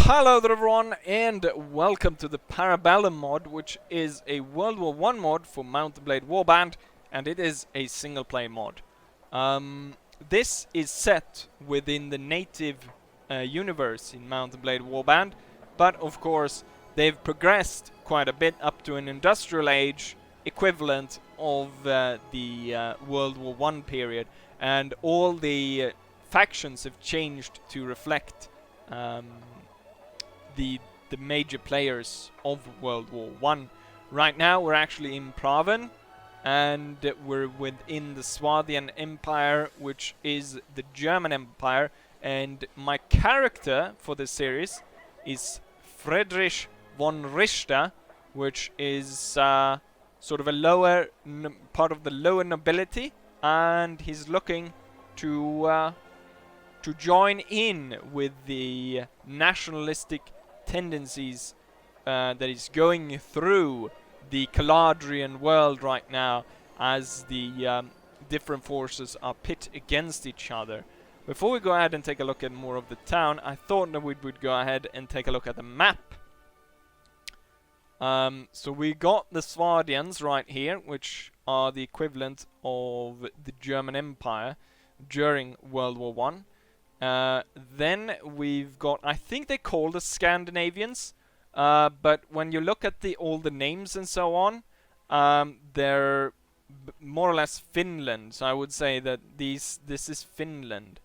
Hello there everyone, and welcome to the Parabellum mod, which is a World War I mod for Mount and Blade Warband, and it is a single player mod. This is set within the native universe in Mount and Blade Warband, but of course they've progressed quite a bit up to an industrial age equivalent of the World War I period, and all the factions have changed to reflect the major players of World War One. Right now we're actually in Praven, and we're within the Swabian Empire, which is the German Empire, and my character for this series is Friedrich von Richter, which is sort of a lower part of the lower nobility, and he's looking to join in with the nationalistic tendencies that is going through the Caladrian world right now, as the different forces are pit against each other. Before we go ahead and take a look at more of the town, I thought that we would go ahead and take a look at the map. So we got the Swardians right here, which are the equivalent of the German Empire during World War One. Then we've got, I think they call the Scandinavians, but when you look at all the names and so on, they're more or less Finland. So I would say that this is Finland.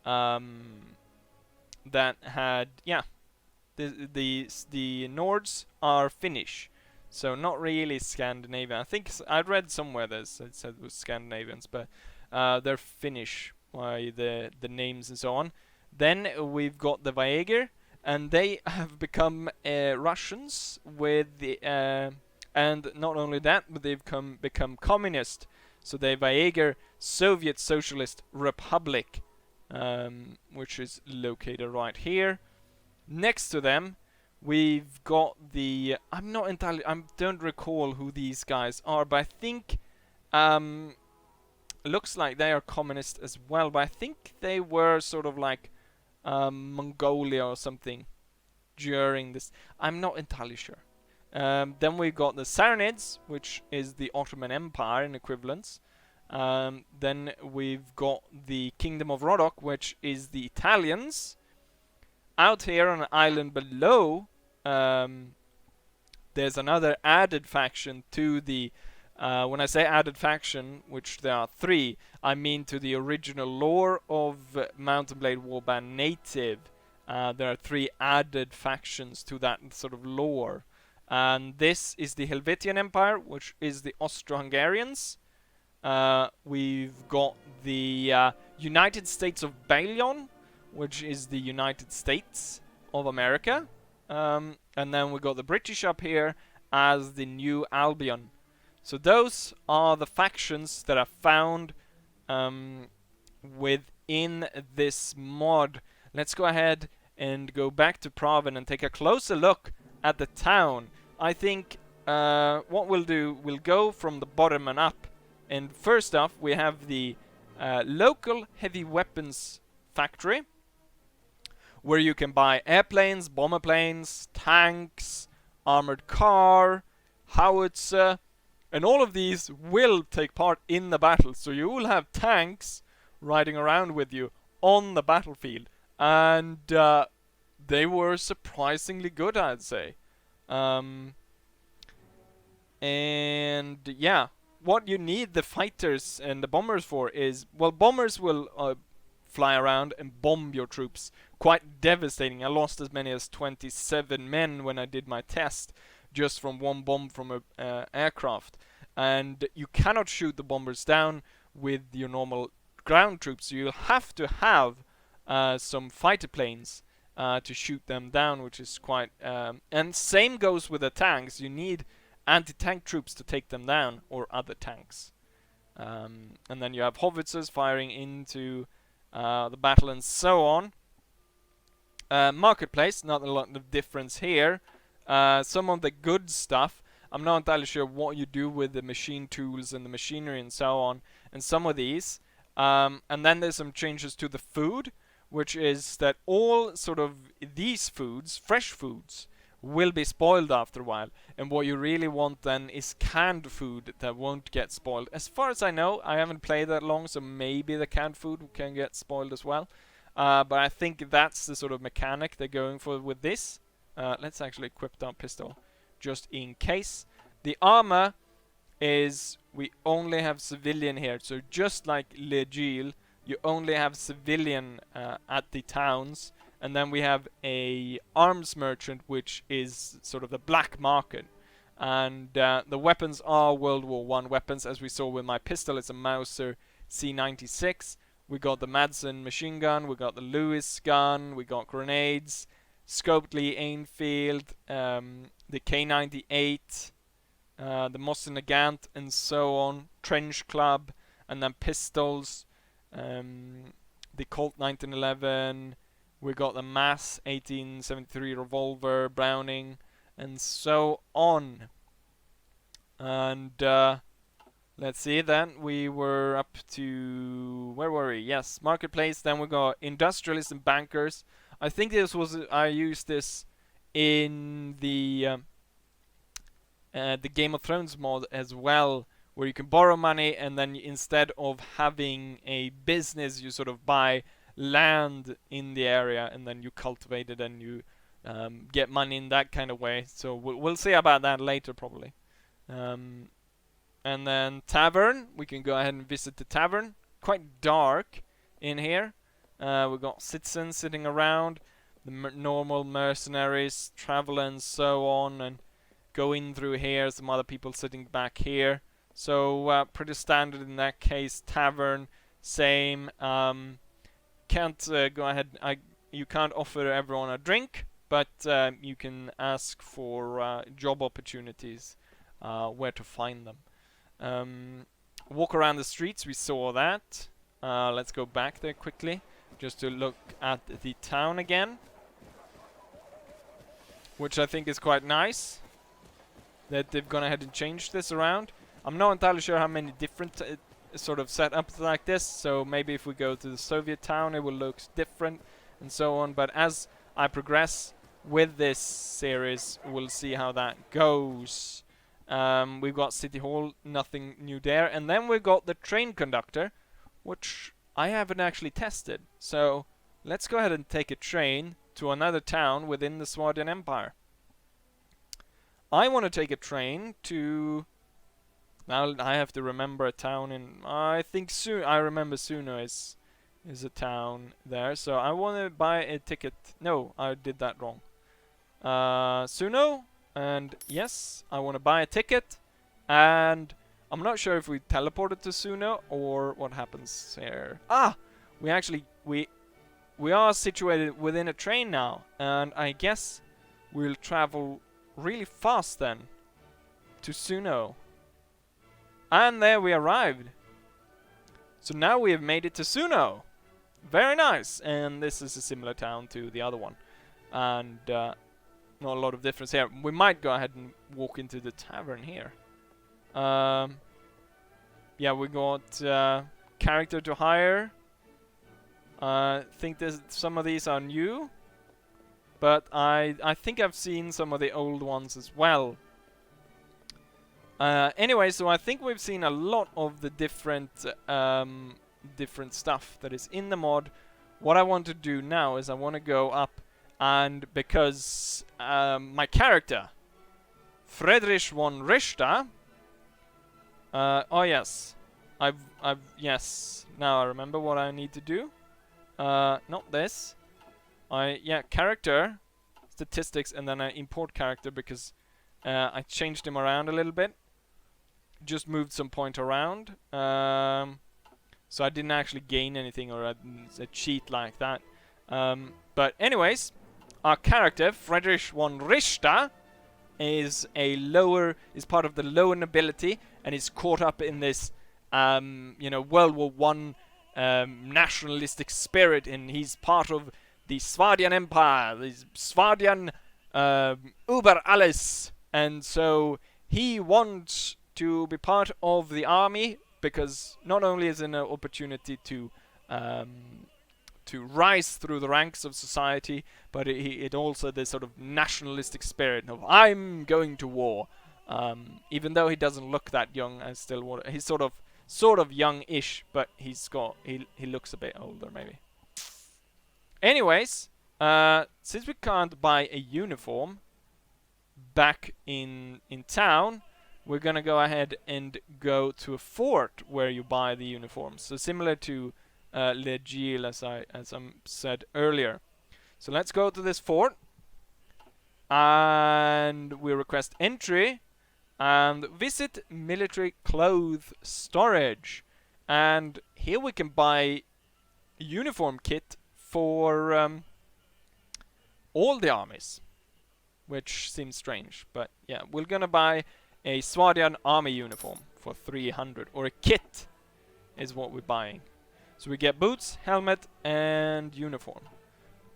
That had, yeah, the Nords are Finnish, so not really Scandinavian. I think I read somewhere that it said it was Scandinavians, but they're Finnish. By the names and so on. Then we've got the Vaeger, and they have become Russians with the and not only that, but they've become communist. So the Vaeger Soviet Socialist Republic, which is located right here. Next to them, we've got the I don't recall who these guys are, but I think looks like they are communist as well, but I think they were sort of like Mongolia or something during this. I'm not entirely sure. Then we got the Saranids, which is the Ottoman Empire in equivalence. Then we've got the Kingdom of Rodok, which is the Italians. Out here on an island below, there's another added faction to the when I say added faction, which there are three, I mean to the original lore of Mount and Blade Warband native. There are three added factions to that sort of lore. And this is the Helvetian Empire, which is the Austro-Hungarians. We've got the United States of Balion, which is the United States of America. And then we got the British up here as the New Albion. So those are the factions that are found within this mod. Let's go ahead and go back to Praven and take a closer look at the town. I think what we'll do, we'll go from the bottom and up. And first off, we have the local heavy weapons factory, where you can buy airplanes, bomber planes, tanks, armored car, howitzer. And all of these will take part in the battle. So you will have tanks riding around with you on the battlefield. And they were surprisingly good, I'd say. And yeah, what you need the fighters and the bombers for is, well, bombers will fly around and bomb your troops. Quite devastating. I lost as many as 27 men when I did my test, just from one bomb from a aircraft. And you cannot shoot the bombers down with your normal ground troops, so you'll have to have some fighter planes to shoot them down, which is quite and same goes with the tanks. You need anti-tank troops to take them down, or other tanks. And then you have howitzers firing into the battle and so on. Marketplace, not a lot of difference here. Some of the good stuff, I'm not entirely sure what you do with the machine tools and the machinery and so on, and some of these. And then there's some changes to the food, which is that all sort of these foods, fresh foods, will be spoiled after a while. And what you really want then is canned food that won't get spoiled. As far as I know, I haven't played that long, so maybe the canned food can get spoiled as well. But I think that's the sort of mechanic they're going for with this. Let's actually equip our pistol just in case. The armor is we only have civilian here, so just like Legil, you only have civilian at the towns, and then we have a arms merchant, which is sort of the black market. And the weapons are World War One weapons, as we saw with my pistol. It's a Mauser C96. We got the Madsen machine gun, we got the Lewis gun, we got grenades, Scoped Lee Enfield, the K98, the Mosin Nagant, and so on, Trench Club, and then pistols, the Colt 1911, we got the Mass 1873 revolver, Browning, and so on. And let's see, then we were up to, where were we? Yes, marketplace. Then we got industrialists and bankers. I think this was, I used this in the Game of Thrones mod as well, where you can borrow money, and then instead of having a business, you sort of buy land in the area, and then you cultivate it and you get money in that kind of way. So we'll see about that later, probably. And then tavern, we can go ahead and visit the tavern. Quite dark in here. We've got citizens sitting around, the normal mercenaries, travel and so on, and go in through here, some other people sitting back here. So pretty standard in that case. Tavern, same. Can't go ahead, you can't offer everyone a drink, but you can ask for job opportunities, where to find them. Walk around the streets, we saw that. Let's go back there quickly, just to look at the town again, which I think is quite nice that they've gone ahead and changed this around. I'm not entirely sure how many different sort of setups like this, so maybe if we go to the Soviet town it will look different and so on, but as I progress with this series we'll see how that goes. We've got City Hall, nothing new there, and then we've got the train conductor, which I haven't actually tested, so let's go ahead and take a train to another town within the Swardian Empire. I want to take a train to... Now I have to remember a town in... I think I remember Suno is a town there. So I want to buy a ticket. No, I did that wrong. Suno. And yes, I want to buy a ticket. And I'm not sure if we teleported to Suno or what happens here. Ah! We actually... We are situated within a train now. And I guess we'll travel really fast then to Suno. And there we arrived. So now we have made it to Suno. Very nice. And this is a similar town to the other one. And not a lot of difference here. We might go ahead and walk into the tavern here. Yeah, we got character to hire. I think some of these are new. But I think I've seen some of the old ones as well. Anyway, so I think we've seen a lot of the different stuff that is in the mod. What I want to do now is I want to go up, and because my character, Friedrich von Richter, oh yes, yes, now I remember what I need to do. Not this. Yeah, character, statistics, and then I import character because I changed him around a little bit. Just moved some point around. So I didn't actually gain anything or a cheat like that. But anyways, our character, Friedrich von Richter, is part of the lower nobility and is caught up in this, World War One nationalistic spirit, and he's part of the Swardian Empire, the Swardian Über alles, and so he wants to be part of the army because not only is it an opportunity to to rise through the ranks of society, but it also this sort of nationalistic spirit of I'm going to war. Even though he doesn't look that young, I still want. He's sort of young-ish, but he looks a bit older maybe. Anyways, since we can't buy a uniform back in town, we're gonna go ahead and go to a fort where you buy the uniforms. So similar to Le Gilles, as I said earlier. So let's go to this fort, and we request entry and visit military clothes storage. And here we can buy a uniform kit for all the armies, which seems strange, but yeah, we're gonna buy a Swadian army uniform for 300, or a kit is what we're buying. So we get boots, helmet, and uniform.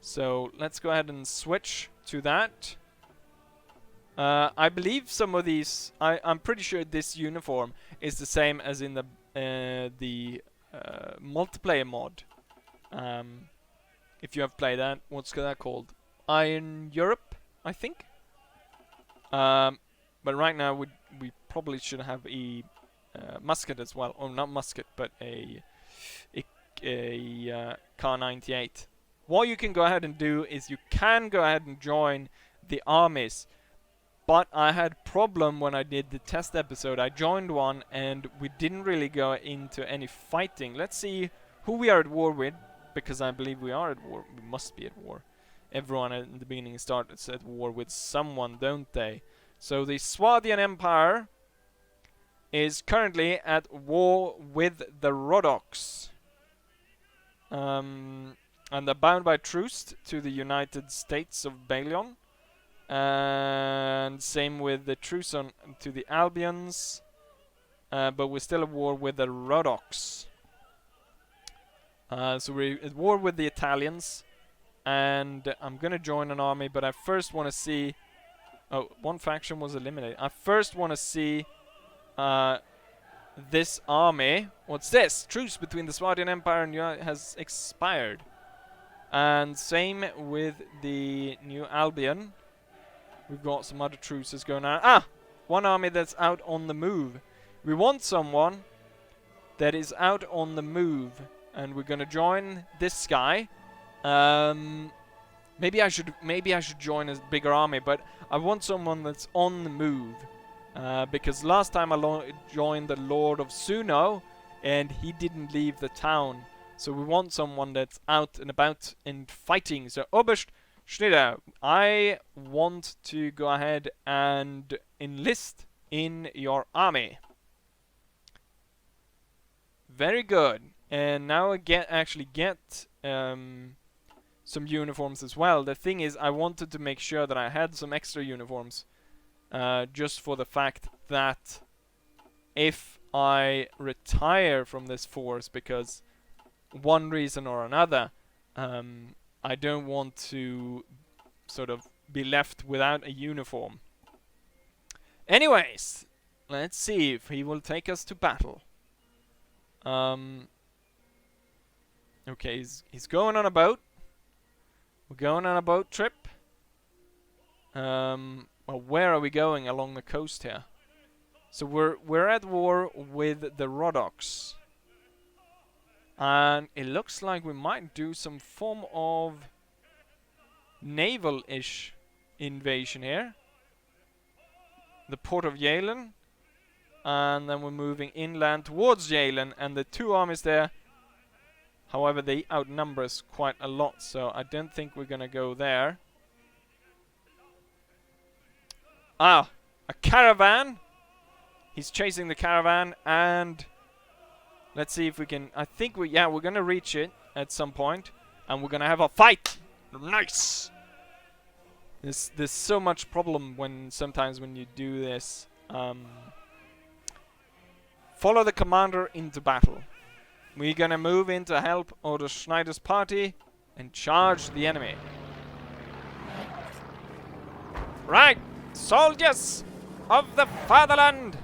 So let's go ahead and switch to that. I believe some of these, I'm pretty sure this uniform is the same as in the multiplayer mod. If you have played that, what's that called? Iron Europe, I think. But right now we probably should have a musket as well, or not musket, but a Kar 98. What you can go ahead and do is you can go ahead and join the armies. But I had problem when I did the test episode. I joined one and we didn't really go into any fighting. Let's see who we are at war with, because I believe we are at war. We must be at war. Everyone in the beginning starts at war with someone, don't they? So the Swadian Empire is currently at war with the Rhodoks. And they're bound by truce to the United States of Balion. And same with the truce to the Albions. But we're still at war with the Rhodoks. So we're at war with the Italians. And I'm gonna join an army, but I first want to see... Oh, one faction was eliminated. I first want to see this army. What's this? Truce between the Swadian Empire and United has expired. And same with the New Albion. We've got some other truces going on. Ah! One army that's out on the move. We want someone that is out on the move. And we're gonna join this guy. Maybe I should join a bigger army, but I want someone that's on the move. Because last time I joined the Lord of Suno, and he didn't leave the town. So we want someone that's out and about and fighting. So Oberst Schneider, I want to go ahead and enlist in your army. Very good. And now I actually get some uniforms as well. The thing is, I wanted to make sure that I had some extra uniforms, just for the fact that if I retire from this force because one reason or another, I don't want to sort of be left without a uniform. Anyways, let's see if he will take us to battle. Okay, he's going on a boat. We're going on a boat trip. Well, where are we going along the coast here? So we're at war with the Rhodoks. And it looks like we might do some form of naval-ish invasion here. The port of Yalen. And then we're moving inland towards Yalen. And the two armies there, however, they outnumber us quite a lot. So I don't think we're gonna go there. Ah, a caravan. He's chasing the caravan, and let's see if we can. I think we're gonna reach it at some point, and we're gonna have a fight. Nice. There's so much problem sometimes when you do this. Follow the commander into battle. We're gonna move in to help Odo Schneider's party and charge the enemy. Right, soldiers of the fatherland,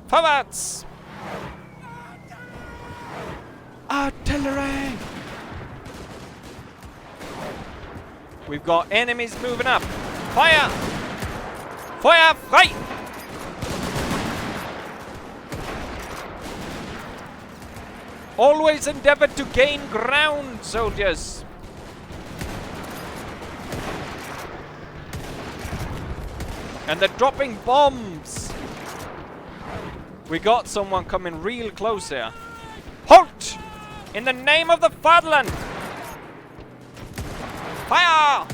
forwards! Artillery! We've got enemies moving up. Fire! Fire! Fight! Always endeavor to gain ground, soldiers. And they're dropping bombs. We got someone coming real close here. Halt! In the name of the fatherland! Fire!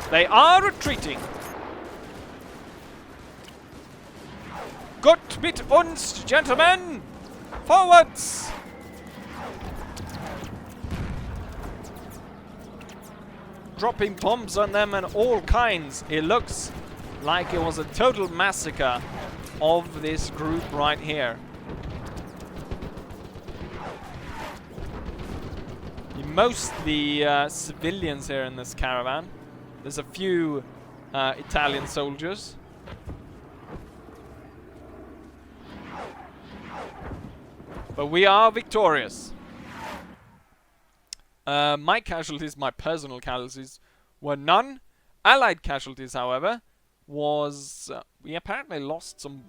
They are retreating. Gut mit uns, gentlemen! Forwards! Dropping bombs on them and all kinds. It looks like it was a total massacre of this group right here. Mostly civilians here in this caravan. There's a few Italian soldiers. But we are victorious. My casualties, my personal casualties, were none. Allied casualties, however, was... we apparently lost some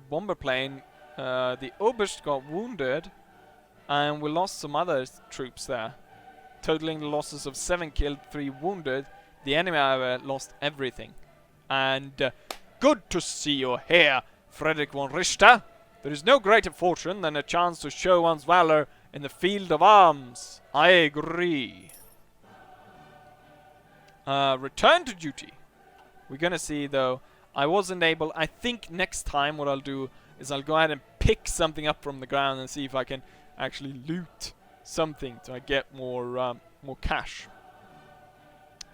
bomber plane. The Oberst got wounded. And we lost some other troops there. Totaling the losses of 7 killed, 3 wounded. The enemy, however, lost everything. And good to see you here, Frederick von Richter. There is no greater fortune than a chance to show one's valor in the field of arms. I agree. Return to duty. We're gonna see, though. I wasn't able... I think next time what I'll do is I'll go ahead and pick something up from the ground and see if I can actually loot something to get more cash.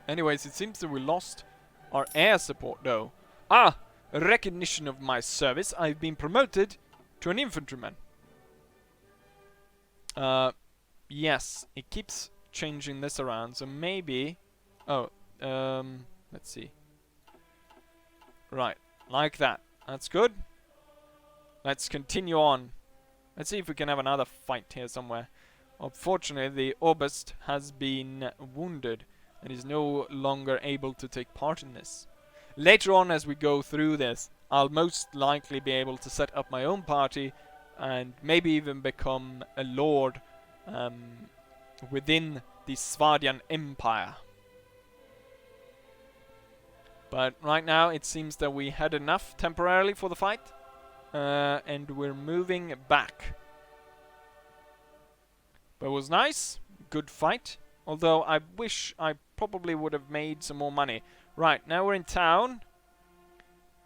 Anyways, it seems that we lost our air support, though. A recognition of my service. I've been promoted to an infantryman. Yes, it keeps changing this around, so maybe... Oh, let's see. Right, like that. That's good. Let's continue on. Let's see if we can have another fight here somewhere. Unfortunately, the Oberst has been wounded and is no longer able to take part in this. Later on, as we go through this, I'll most likely be able to set up my own party and maybe even become a lord within the Swardian Empire. But right now, it seems that we had enough temporarily for the fight, and we're moving back. But it was nice, good fight. Although I wish I probably would have made some more money. Right, now we're in town.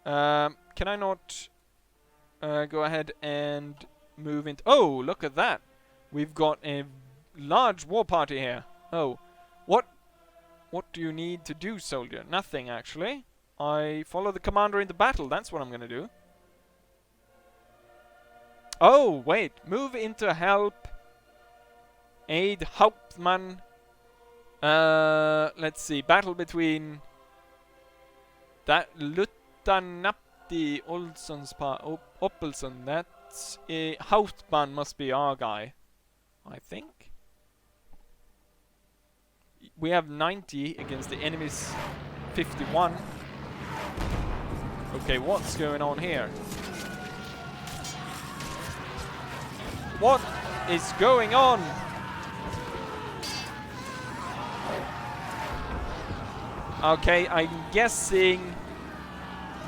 Can I not go ahead and move into... Oh, look at that. We've got a large war party here. Oh, what do you need to do, soldier? Nothing, actually. I follow the commander into battle. That's what I'm going to do. Oh, wait. Move into help. Aid Hauptmann. Let's see. Battle between that Lutanapti Olsson's Oppelson. That's Hauptmann must be our guy, I think. We have 90 against the enemy's 51. Okay, what's going on here? What is going on? Okay, I'm guessing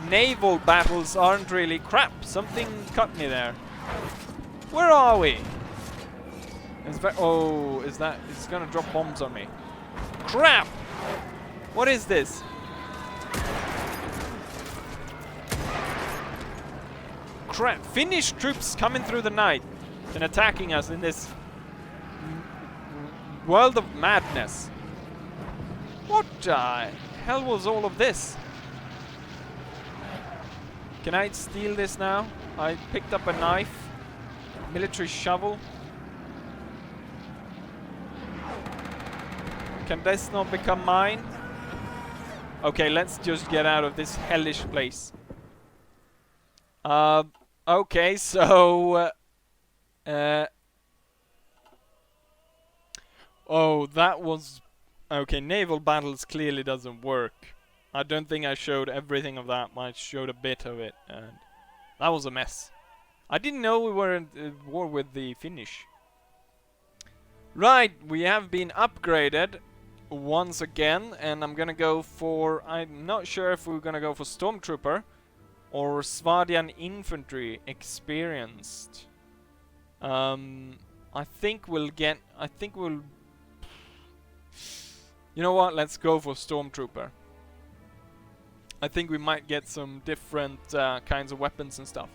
naval battles aren't really crap. Something cut me there. Where are we? Oh, is that... It's gonna drop bombs on me. Crap! What is this? Crap. Finnish troops coming through the night and attacking us in this world of madness. What the hell was all of this? Can I steal this now? I picked up a knife. Military shovel. Can this not become mine? Okay, let's just get out of this hellish place. Okay, so... Oh, that was... Okay, naval battles clearly doesn't work. I don't think I showed everything of that. I showed a bit of it, and that was a mess. I didn't know we were in war with the Finnish. Right, we have been upgraded once again, and I'm gonna go for... I'm not sure if we're gonna go for Stormtrooper or Svadian Infantry Experienced. I think we'll get... I think we'll... You know what? Let's go for Stormtrooper. I think we might get some different kinds of weapons and stuff.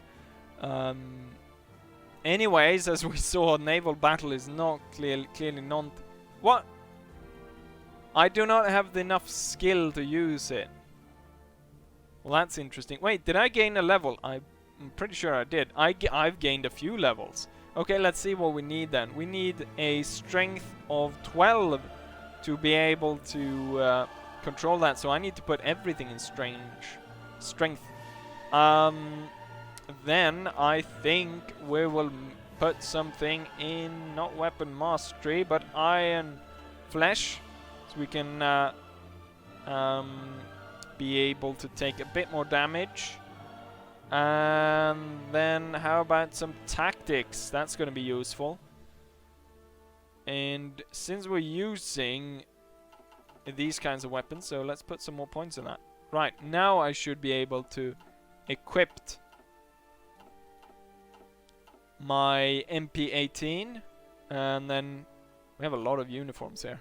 Anyways, as we saw, naval battle is not clearly non... What? I do not have enough skill to use it. Well, that's interesting. Wait, did I gain a level? I'm pretty sure I did. I've gained a few levels. Okay, let's see what we need then. We need a strength of 12 to be able to control that. So I need to put everything in strength. Then I think we will put something in, not weapon mastery, but iron flesh, so we can be able to take a bit more damage. And then how about some tactics? That's going to be useful. And since we're using these kinds of weapons, so let's put some more points in that. Right, now I should be able to equip my MP18, and then we have a lot of uniforms here.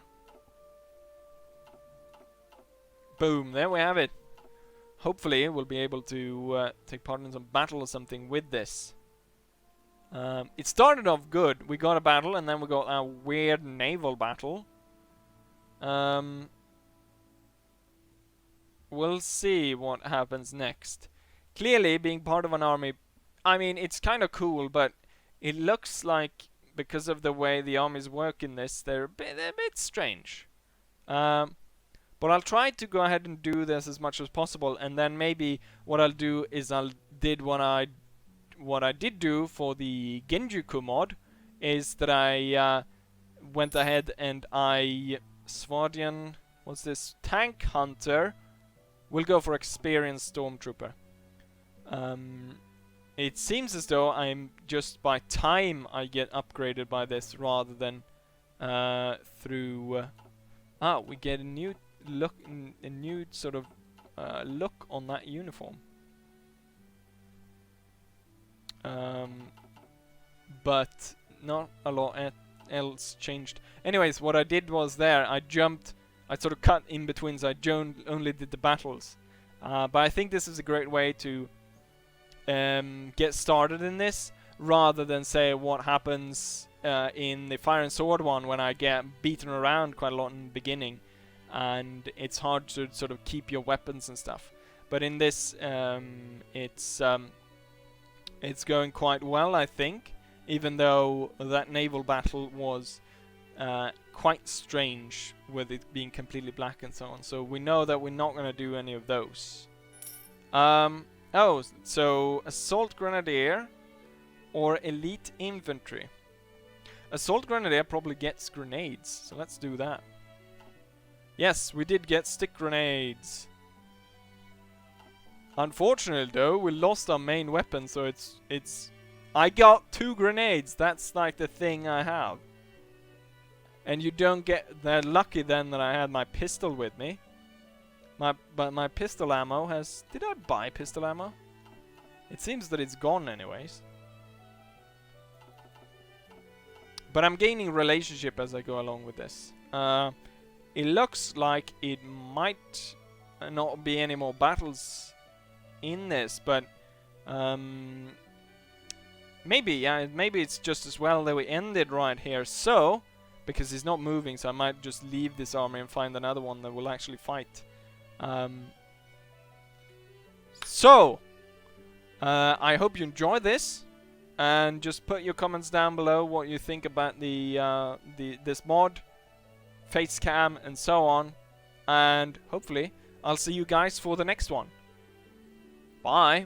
Boom, there we have it. Hopefully we'll be able to take part in some battle or something with this. It started off good. We got a battle, and then we got a weird naval battle. We'll see what happens next. Clearly, being part of an army, I mean, it's kind of cool, but it looks like, because of the way the armies work in this, they're a bit strange. But I'll try to go ahead and do this as much as possible, and then maybe what I'll do is what I did do for the Genjuku mod is that I went ahead and Svadian, what's this, Tank Hunter, will go for Experienced Stormtrooper. It seems as though I'm just by time I get upgraded by this rather than through... we get a new look, a new sort of look on that uniform. But not a lot else changed. Anyways, what I did was I jumped, I sort of cut in between, so I only did the battles. But I think this is a great way to get started in this, rather than say what happens in the Fire and Sword one when I get beaten around quite a lot in the beginning, and it's hard to sort of keep your weapons and stuff. But in this, it's going quite well, I think, even though that naval battle was quite strange with it being completely black and so on. So we know that we're not going to do any of those. Oh, so Assault Grenadier or Elite Infantry. Assault Grenadier probably gets grenades, so let's do that. Yes, we did get stick grenades. Unfortunately though, we lost our main weapon, so it's I got 2 grenades, that's like the thing I have. And you don't get that lucky then that I had my pistol with me. But my pistol ammo has... Did I buy pistol ammo? It seems that it's gone anyways. But I'm gaining relationship as I go along with this. It looks like it might not be any more battles in this, but maybe, yeah, maybe it's just as well that we ended right here. So, because he's not moving, so I might just leave this army and find another one that will actually fight. I hope you enjoy this, and just put your comments down below what you think about this mod, face cam, and so on. And hopefully, I'll see you guys for the next one. Bye.